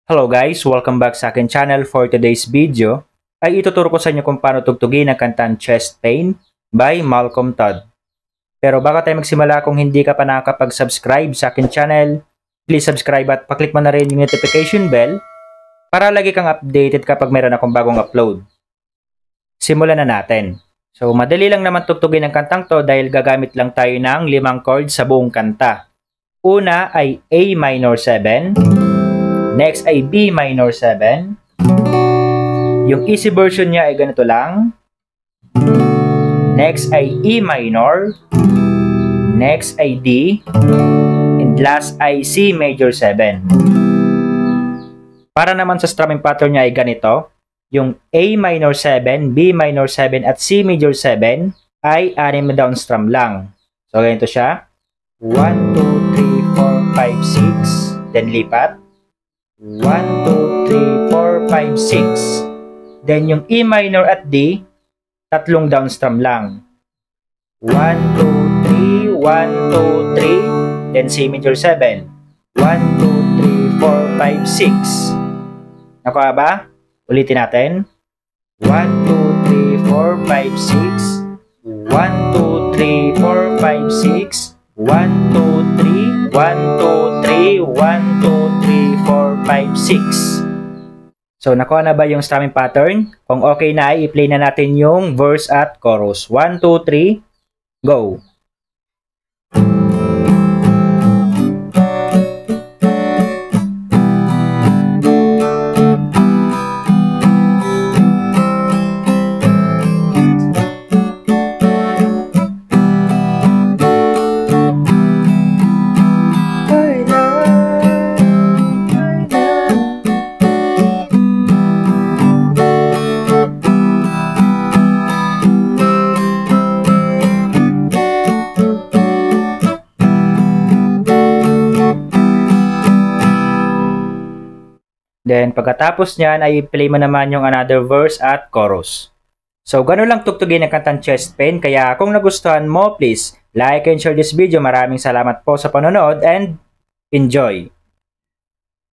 Hello guys! Welcome back sa akin channel. For today's video ay ituturo ko sa inyo kung paano tugtugin ang kantang Chest Pain by Malcolm Todd. Pero bago tayo magsimula, kung hindi ka pa nakakapag-subscribe sa akin channel, please subscribe at paklik mo na rin yung notification bell para lagi kang updated kapag meron akong bagong upload. Simulan na natin. So madali lang naman tugtugin ang kantang to dahil gagamit lang tayo ng 5 chords sa buong kanta. Una ay A minor 7. Next ay B minor 7. Yung easy version niya ay ganito lang. Next ay E minor. Next ay D. And last ay C major 7. Para naman sa strumming pattern niya ay ganito. Yung A minor 7, B minor 7 at C major 7 ay 6 na down strum lang. So ganito siya. 1, 2, 3, 4, 5, 6. Then lipat. 1, 2, 3, 4, 5, 6. Then yung E minor at D, 3 down strum lang. 1, 2, 3, 1, 2, 3. Then C major 7. 1, 2, 3, 4, 5, 6. Nakuha ba? Ulitin natin. 1, 2, 3, 4, 5, 6. 1, 2, 3, 4, 5, 6. 1, 2, 3, 1, 2, 3, 1, 2, 3, 4, 5, 6. So, nakuha na ba yung strumming pattern? Kung okay na, i-play na natin yung verse at chorus. 1, 2, 3, go! Then, pagkatapos niyan, ay play mo naman yung another verse at chorus. So, ganun lang tugtugin ang kantang Chest Pain. Kaya, kung nagustuhan mo, please like and share this video. Maraming salamat po sa panonood and enjoy!